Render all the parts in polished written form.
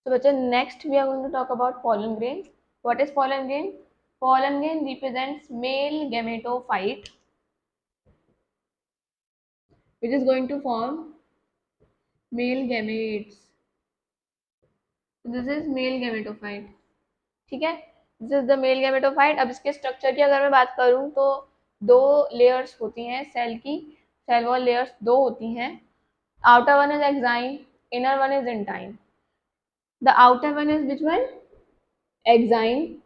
So बच्चे next we are going to talk about pollen grain. What is pollen grain? Pollen grain represents male gametophyte which is going to form male gametes. So this is male gametophyte. ठीक है, this is the male gametophyte. अब इसके structure की अगर मैं बात करूं तो दो लेयर्स होती हैं सेल की. सेल वॉल लेयर्स दो होती हैं. Outer one is exine, inner one is intine. The outer one is which one? Exine.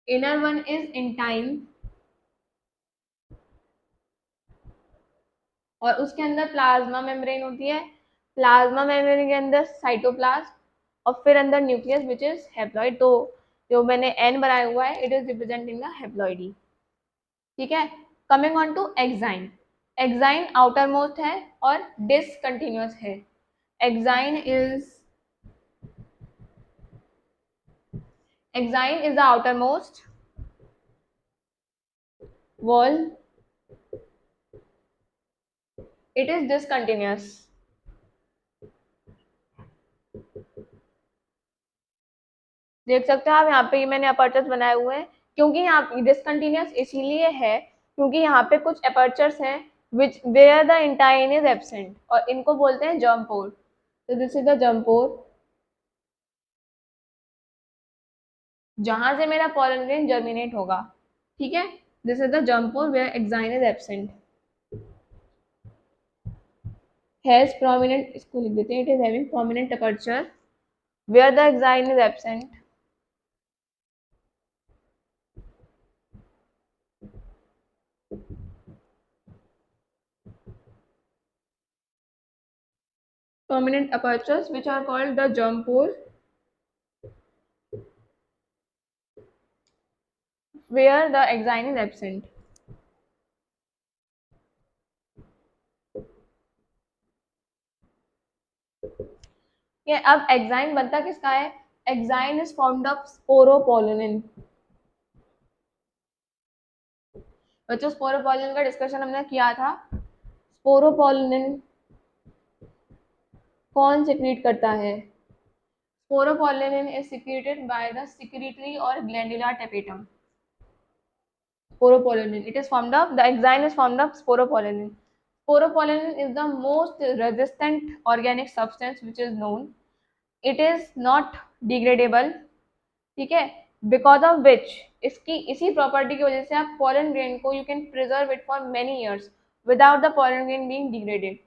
Inner one is intine. और उसके अंदर प्लाज्मा मेम्ब्रेन होती है. प्लाज्मा मेम्ब्रेन के अंदर साइटोप्लाज्म और फिर अंदर न्यूक्लियस विच इज हैप्लॉइड. तो जो मैंने एन बनाया हुआ है it is representing the haploidy. ठीक है. Coming on to exine. Exine outermost है और डिसकंटिन्यूअस है. Exine is the outermost wall. It is discontinuous. देख सकते हो आप यहाँ पे, मैंने अपर्चर्स बनाए हुए हैं. क्योंकि यहाँ डिसकंटिन्यूअस इसीलिए है क्योंकि यहाँ पे कुछ अपर्चर्स हैं which where the intine is absent और इनको बोलते हैं जर्म पोर. तो this is the germ pore जहां से मेरा पॉलन ग्रेन जर्मिनेट होगा. ठीक है. This is the germ pore where exine is absent. Has prominent, इसको लिख देते हैं, it is having prominent aperture where the exine is absent. Prominent apertures which are called the germ pore where the axine is absent. ये अब exine बनता किसका है? Exine is formed of sporopollenin. बच्चों स्पोरोपोलिन का डिस्कशन हमने किया था. स्पोरोपोलिन कौन सिक्रीट करता है? Sporopollenin is secreted by the secretory और glandular tapetum. Sporopollenin, it is formed of, the axine is formed of sporopollenin. Sporopollenin is the most resistant organic substance which is known. It is not degradable. ठीक है. Because of which, इसकी इसी property की वजह से आप pollen grain को you can preserve it for many years without the pollen grain being degraded.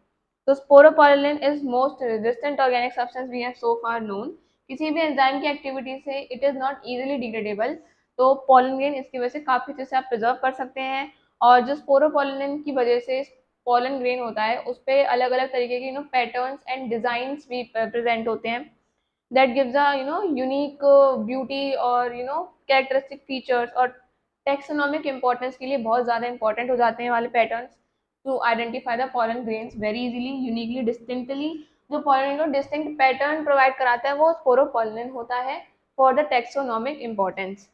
तो sporopollenin is most resistant organic substance we have so far known. किसी भी एंजाइम की एक्टिविटी से it is not easily degradable. तो pollen grain इसकी वजह से काफी अच्छे से आप प्रिजर्व कर सकते हैं. और जो स्पोरोपोलिन की वजह से पॉलन ग्रेन होता है उस पर अलग अलग तरीके के पैटर्न्स एंड डिजाइंस भी प्रेजेंट होते हैं. that gives a unique beauty और characteristic features और taxonomic importance के लिए बहुत ज़्यादा important हो जाते हैं वाले patterns to identify the pollen grains very easily, uniquely, distinctly. जो pollen को distinct pattern provide कराता है वो sporopollen होता है for the taxonomic importance.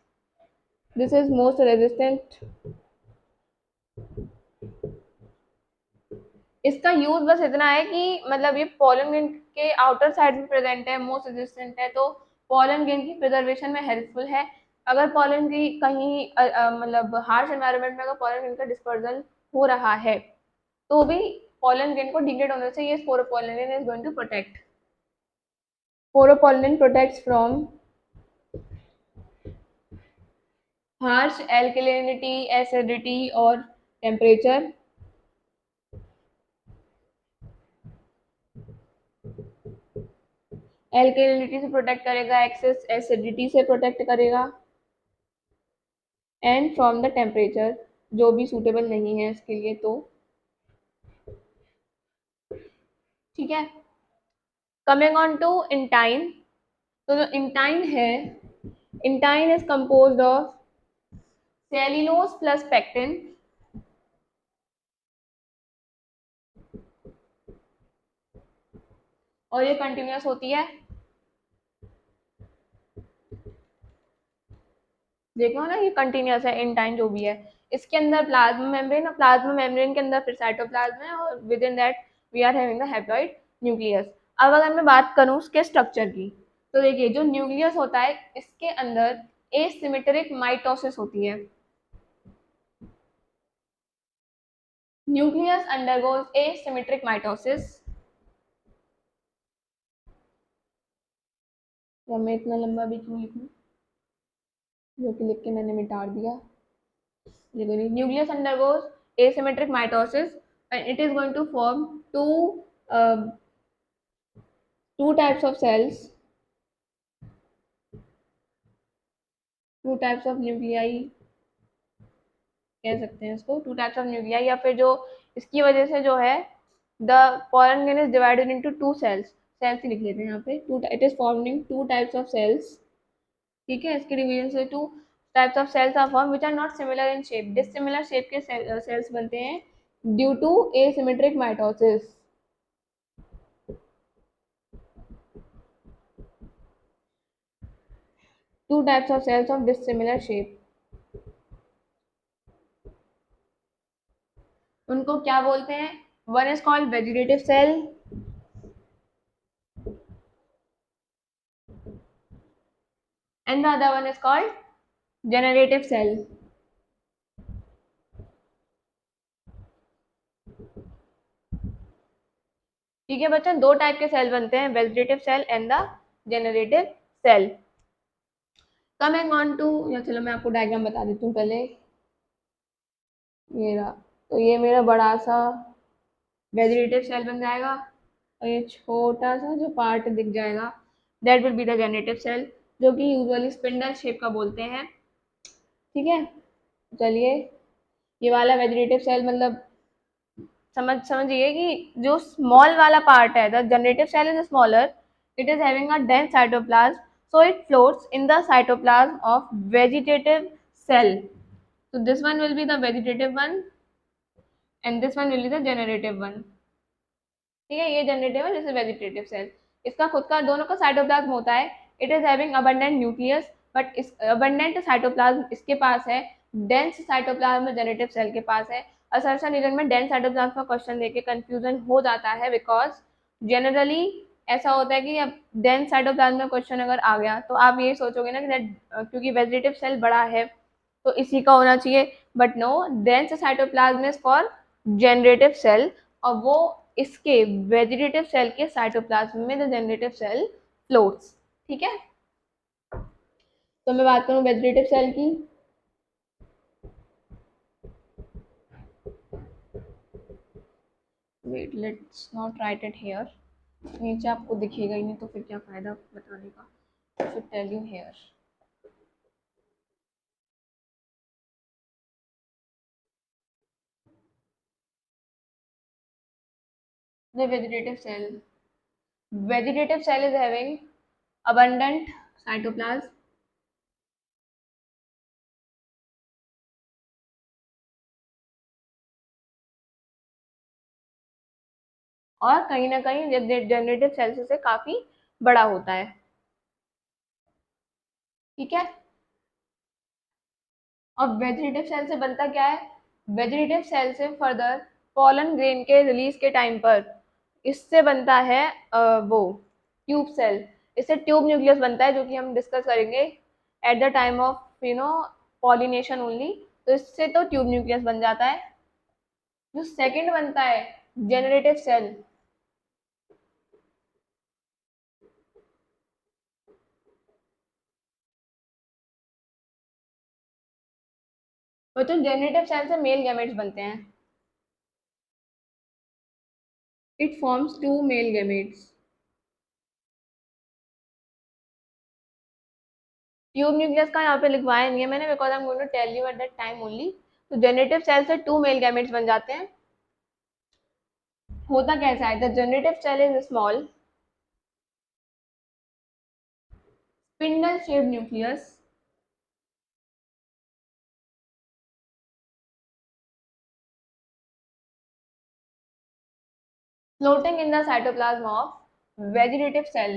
This is most resistant. इसका यूज बस इतना है कि मतलब ये पॉलन ग्रेन के आउटर साइड में प्रेजेंट है, मोस्ट रेजिस्टेंट है, तो पॉलन ग्रेन की प्रिजर्वेशन में हेल्पफुल है. अगर पॉलन की कहीं मतलब हार्श एनवायरनमेंट में अगर पॉलन ग्रेन का डिस्पर्जल हो रहा है तो भी पॉलन ग्रेन को डिग्रेड होने से ये sporopollenin is going to protect. Sporopollenin protects from harsh alkalinity, acidity और टेम्परेचर. एल्कलिनिटी से प्रोटेक्ट करेगा, एक्सेस एसिडिटी से प्रोटेक्ट करेगा एंड फ्रॉम द टेम्परेचर जो भी सूटेबल नहीं है इसके लिए. तो ठीक है. Coming on to intine. तो जो इंटाइन है, intine is composed of cellulose plus pectin. और ये कंटिन्यूअस होती है. देखो ना ये कंटिन्यूअस है इंटाइन जो भी है. इसके अंदर प्लाज्मा मेम्ब्रेन और प्लाज्मा मेम्ब्रेन के अंदर फिर साइटोप्लाज्म है और within that we are having the haploid nucleus. अब अगर मैं बात करूं उसके स्ट्रक्चर की, तो देखिए जो न्यूक्लियस होता है इसके अंदर एसिमेट्रिक माइटोसिस होती है। Nucleus undergoes asymmetric mitosis. तो मैं इतना लंबा भी क्यों लिखूं, जो कि लिख के मैंने मिटा दिया। देखो nucleus undergoes asymmetric mitosis and it is going to form two types of cells, two types of nuclei कह सकते हैं इसको, टू टाइप्स ऑफ न्यूक्लियाई, या फिर जो इसकी वजह से जो है the pollen grain is divided into two cells, cells ही लिख लेते हैं यहाँ पे, two it is forming two types of cells. ठीक है, इसके डिवीजन से two types of cells are form which are not similar in shape, dissimilar shape के सेल्स बनते हैं due to asymmetric mitosis. Two types of cells of dissimilar shape, उनको क्या बोलते हैं? One is called vegetative cell and the other one is called generative cell। ठीक है बच्चों, दो टाइप के सेल बनते हैं, vegetative cell and the generative cell. Coming on to, या चलो मैं आपको डायग्राम बता देती हूँ पहले। ये रहा, तो ये मेरा बड़ा सा वेजिटेटिव सेल बन जाएगा और ये छोटा सा जो पार्ट दिख जाएगा that will be the generative cell, जो कि यूजुअली स्पिंडल शेप का बोलते हैं। ठीक है, चलिए ये वाला वेजिटेटिव सेल मतलब समझिए कि जो स्मॉल वाला पार्ट है, the generative cell is smaller, it is having a dense cytoplasm, so it floats in the cytoplasm of vegetative cell, so this one will be the vegetative one and this one will be the generative one। ठीक है, ये generative है, जैसे vegetative cell, इसका खुद का दोनों का साइटोप्लाज्म होता है, it is having abundant nucleus, but इस अबंडेंट साइटोप्लाज्म इसके पास है, डेंस साइटोप्लाज्म जनरेटिव सेल के पास है। असर्शन रीजन में डेंस साइटोप्लाज्म का क्वेश्चन देके कंफ्यूजन हो जाता है, बिकॉज जनरली ऐसा होता है कि अब डेंस साइटोप्लाज्म में क्वेश्चन अगर आ गया तो आप ये सोचोगे ना कि क्योंकि वेजिटेटिव सेल बड़ा है तो इसी का होना चाहिए, but no, dense cytoplasm is for generative cell, और वो इसके वेजिटेटिव सेल के साइटोप्लाज्म में द जनरेटिव सेल फ्लोट्स। ठीक है, तो मैं बात करूं वेजिटेटिव सेल की, wait let's not write it here, नीचे आपको दिखेगा ही नहीं तो फिर क्या फायदा बताने का, I should tell you here. The vegetative cell is having abundant cytoplasm, और कहीं ना कहीं जनरेटिव सेल से काफी बड़ा होता है। ठीक है, और वेजिटेटिव सेल से बनता क्या है? वेजिटेटिव सेल से फर्दर पॉलन ग्रेन के रिलीज के टाइम पर इससे बनता है वो ट्यूब सेल, इससे ट्यूब न्यूक्लियस बनता है, जो कि हम डिस्कस करेंगे at the time of pollination only. तो इससे तो ट्यूब न्यूक्लियस बन जाता है। जो सेकंड बनता है जेनरेटिव सेल, वो तो जेनरेटिव सेल से मेल गैमेट्स बनते हैं, it forms two male gametes. Tube nucleus का यहाँ पे लिखवाया नहीं है मैंने, because I am going to tell you at that time only. तो जेनरेटिव सेल से टू मेल गैमेट्स बन जाते हैं। होता कैसा है? The generative cell is small spindle shaped nucleus floating in the cytoplasm of vegetative cell,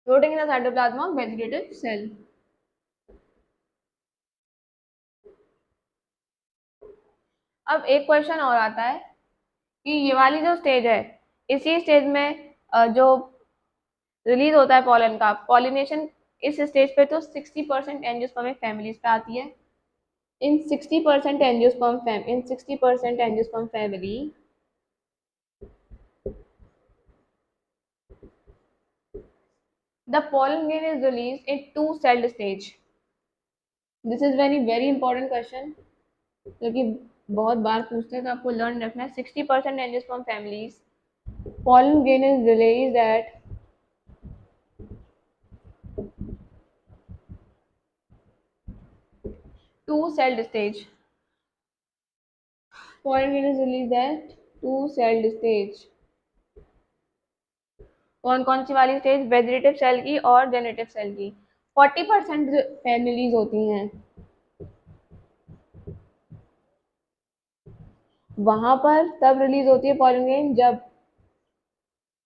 floating in the cytoplasm of vegetative cell। अब एक क्वेश्चन और आता है कि ये वाली जो स्टेज है, इसी स्टेज में जो रिलीज होता है पॉलन का, पॉलिनेशन इस स्टेज पे तो 60% एंजियोस्पर्मिक फैमिलीज पे आती है। इन 60% angiosperm family, the pollen grain is released in two celled stage. This is very very important question जो कि बहुत बार पूछते हैं, तो आपको लर्न रखना है। 60% angiosperm families, pollen grain is released at two celled stage. Pollen grain is released at two celled stage. कौन कौन सी वाली स्टेज? वेजिटेटिव सेल की और जेनेटिव सेल की। 40% फैमिलीज होती हैं, वहां पर तब रिलीज होती है पॉलन ग्रेन जब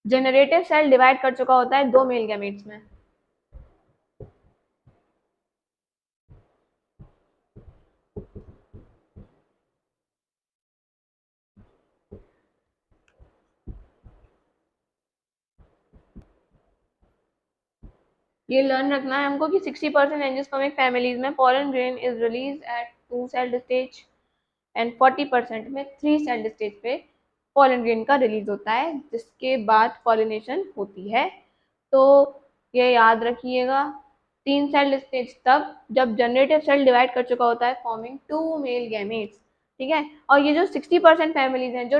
जनरेटिव सेल डिवाइड कर चुका होता है दो मेल गैमेट्स में। ये लर्न रखना है हमको कि 60% एंजियोस्पर्मिक फैमिलीज में pollen grain is release at two celled stage and 40% में थ्री सेल्ड स्टेज पे पॉलन ग्रेन का रिलीज होता है, जिसके बाद पॉलिनेशन होती है। तो ये याद रखिएगा, तीन सेल्ड स्टेज तब जब जनरेटिव सेल डिवाइड कर चुका होता है फॉर्मिंग टू मेल गैमेट्स। ठीक है, और ये जो 60% फैमिलीज हैं जो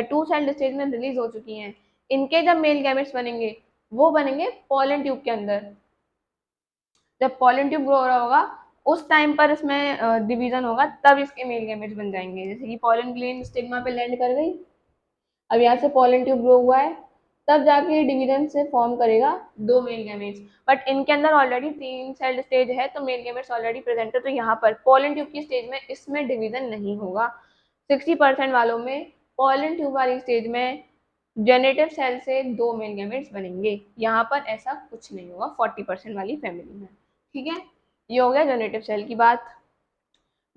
टू सेल्ड स्टेज में रिलीज हो चुकी हैं, इनके जब मेल गैमेट्स बनेंगे वो बनेंगे पॉलन ट्यूब के अंदर। जब पॉलन ट्यूब ग्रो हो रहा होगा उस टाइम पर इसमें डिवीजन होगा, तब इसके मेल गैमेट्स बन जाएंगे। जैसे कि पॉलन ग्रेन स्टिग्मा पे लैंड कर गई, अब यहाँ से पॉलन ट्यूब ग्रो हुआ है, तब जाके डिवीजन से फॉर्म करेगा दो मेल गैमेट्स। बट इनके अंदर ऑलरेडी तीन सेल्ड स्टेज है, तो मेल गैमेट्स ऑलरेडी प्रेजेंट है, तो यहाँ पर पॉलन ट्यूब की स्टेज में इसमें डिवीजन नहीं होगा। 60% वालों में पॉलन ट्यूब वाली स्टेज में जेनेटिव सेल से दो मेल गैमेट्स बनेंगे, यहाँ पर ऐसा कुछ नहीं होगा 40% वाली फैमिली में। ठीक है, ये हो गया जनरेटिव सेल की बात।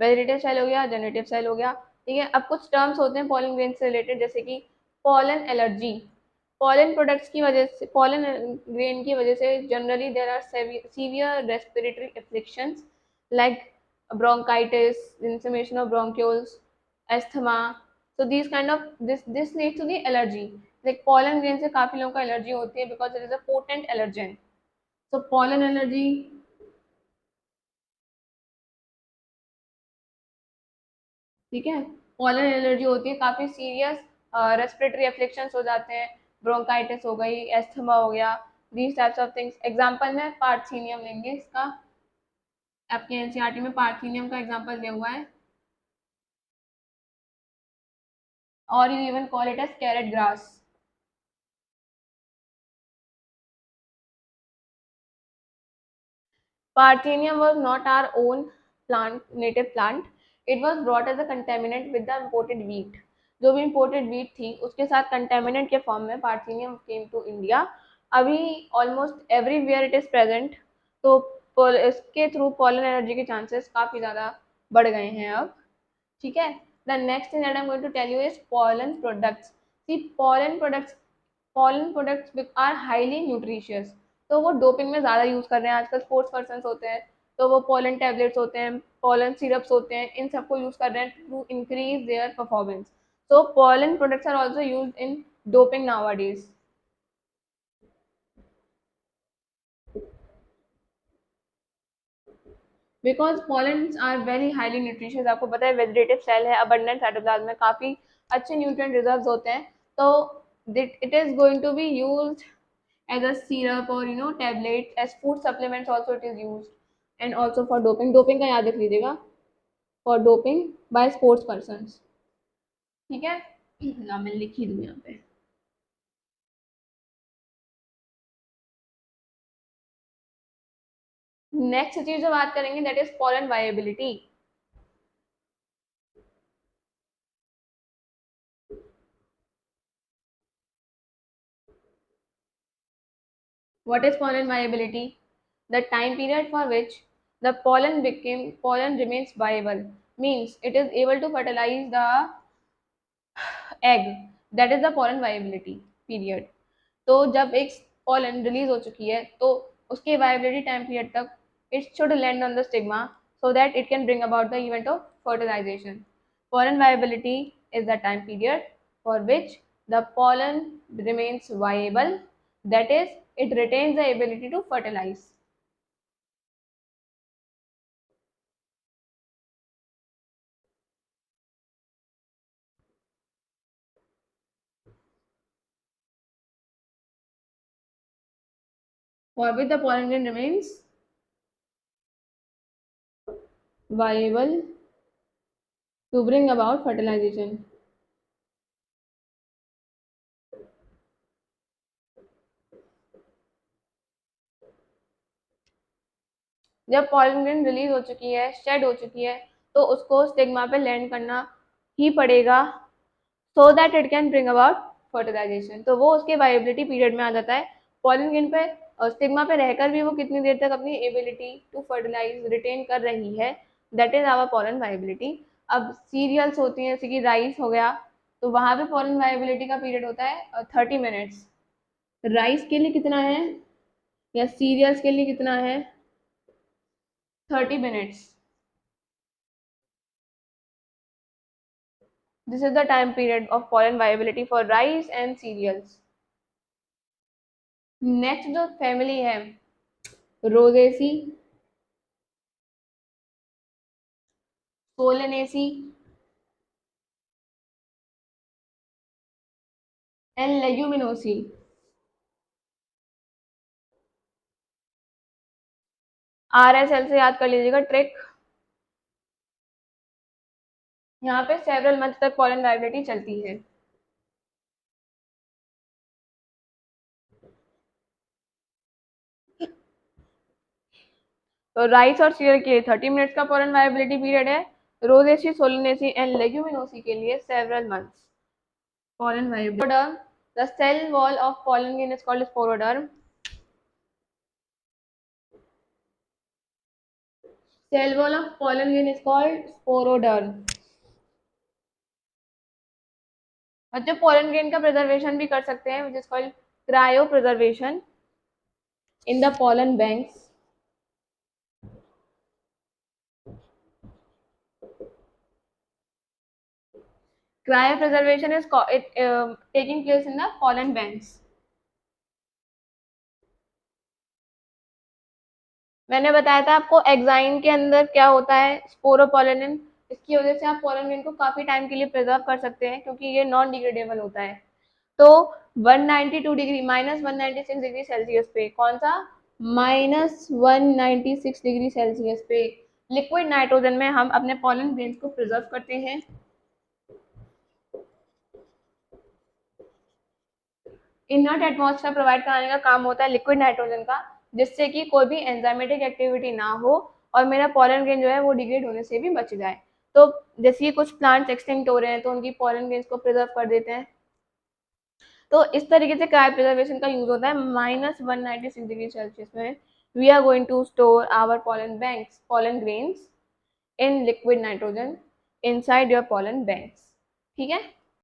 वेजिटेटिव सेल हो गया, जनरेटिव सेल हो गया। ठीक है, अब कुछ टर्म्स होते हैं पॉलन ग्रेन से रिलेटेड, जैसे कि पॉलन एलर्जी। पॉलन प्रोडक्ट्स की वजह से, पॉलन ग्रेन की वजह से generally there are severe respiratory afflictions like bronchitis, inflammation of bronchioles, asthma. So these kind of this leads to the allergy. Like pollen grain से काफी लोगों को एलर्जी होती है because it is a potent allergen. So pollen allergy, ठीक है, pollen allergy होती है, काफी सीरियस रेस्पिरेटरी अफ्लिक्शंस हो जाते हैं, ब्रोंकाइटिस हो गई, एस्थमा हो गया, these types of things. Example में पार्थीनियम लेंगे इसका, आपके एनसीईआरटी में पार्थीनियम का एग्जांपल दिया हुआ है, और you even call it as carrot grass. Parthenium was not our own plant, native plant. It was brought as a contaminant with the imported wheat. जो भी imported wheat थी उसके साथ contaminant के फॉर्म में Parthenium came to India. अभी almost everywhere it is present. तो इसके थ्रू pollen allergy के chances काफी ज़्यादा बढ़ गए हैं अब। ठीक है, the next thing that I'm going to tell you is pollen products. See, pollen products are highly nutritious. तो वो डोपिंग में ज़्यादा यूज़ कर रहे हैं आजकल, स्पोर्ट्स पर्सन होते हैं तो वो पोलन टैबलेट्स होते हैं, पोलन सिरप्स होते हैं, इन सबको यूज़ कर रहे हैं to increase their performance. So pollen products are also use in doping nowadays. Because pollens are very highly nutritious. आपको पता है वेजिटेटिव सेल है, अबंडेंट साइटोप्लाज्म में काफ़ी अच्छे न्यूट्रिएंट रिजर्व्स होते हैं, तो it is going to be used as a syrup or tablets, as food supplements also it is used, and also for doping का याद रख लीजिएगा, for doping by sports persons। ठीक है, ना मैं लिख ही दूँ यहाँ पे। नेक्स्ट चीज जो बात करेंगे that is pollen viability। What is pollen viability? The time period for which the pollen remains viable means it is able to fertilize the egg, that is the pollen viability period. तो जब एक pollen release हो चुकी है तो उसके viability time period तक it should land on the stigma so that it can bring about the event of fertilization. Pollen viability is the time period for which the pollen remains viable, that is it retains the ability to fertilize. For which the pollen grain remains viable to bring about fertilization. जब pollen grain release हो चुकी है, shade हो चुकी है, तो उसको stigma पे लैंड करना ही पड़ेगा so that it can bring about fertilisation. तो वो उसके वाइबिलिटी पीरियड में आ जाता है. पॉलन ग्रेन पे स्टिग्मा पे रहकर भी वो कितनी देर तक अपनी एबिलिटी टू फर्टिलाइज रिटेन कर रही है, that is our pollen viability. अब सीरियल्स होती हैं जैसे कि राइस हो गया, तो वहां पे पॉलन वाइबिलिटी का पीरियड होता है 30 मिनट्स. राइस के लिए कितना है या सीरियल्स के लिए कितना है? 30 minutes. This is the time period of pollen viability for rice and cereals. Next जो फैमिली है Rosaceae, Solanaceae and Leguminosae. RSL से याद कर लीजिएगा ट्रिक. यहाँ पे सेवरल मंथ तक पॉलन वाइबिलिटी चलती है. तो राइस और सीरियल के लिए 30 मिनट्स का पॉलन वाइबिलिटी पीरियड है. रोजेसी, सोलेनेसी एंड लेग्यूमिनोसी के लिए several months. pollen viability. The cell wall of pollen grain is called sporoderm. Cell wall of pollen grain is called sporoderm. बच्चों pollen grain का preservation भी कर सकते हैं, which is called cryo preservation in the pollen banks. Cryo preservation is taking place in the pollen banks. मैंने बताया था आपको एक्साइन के अंदर क्या होता है, स्पोरोपोलेनिन. इसकी वजह से आप पोलन ग्रेन को काफी टाइम के लिए प्रिजर्व कर सकते हैं क्योंकि ये नॉन डिग्रेडेबल होता है. तो 192 डिग्री -196 डिग्री सेल्सियस पे, कौन सा? -196 डिग्री सेल्सियस पे लिक्विड नाइट्रोजन में हम अपने पोलन ग्रेन्स को प्रिजर्व करते हैं. इनर्ट एटमॉस्फेयर प्रोवाइड कराने का काम होता है लिक्विड नाइट्रोजन का, जिससे कि कोई भी एंजाइमेटिक एक्टिविटी ना हो और मेरा पोलन ग्रेन जो है वो डिग्रेड होने से भी बच जाए. तो जैसे कुछ प्लांट्स एक्सटिंक्ट हो रहे हैं तो उनकी पोलन ग्रेन्स को प्रिजर्व कर देते हैं. तो इस तरीके से क्रायो प्रिजर्वेशन का यूज होता है. -196 डिग्री सेल्सियस में we are going to store our pollen banks, pollen grains in liquid nitrogen inside your pollen banks. ठीक है.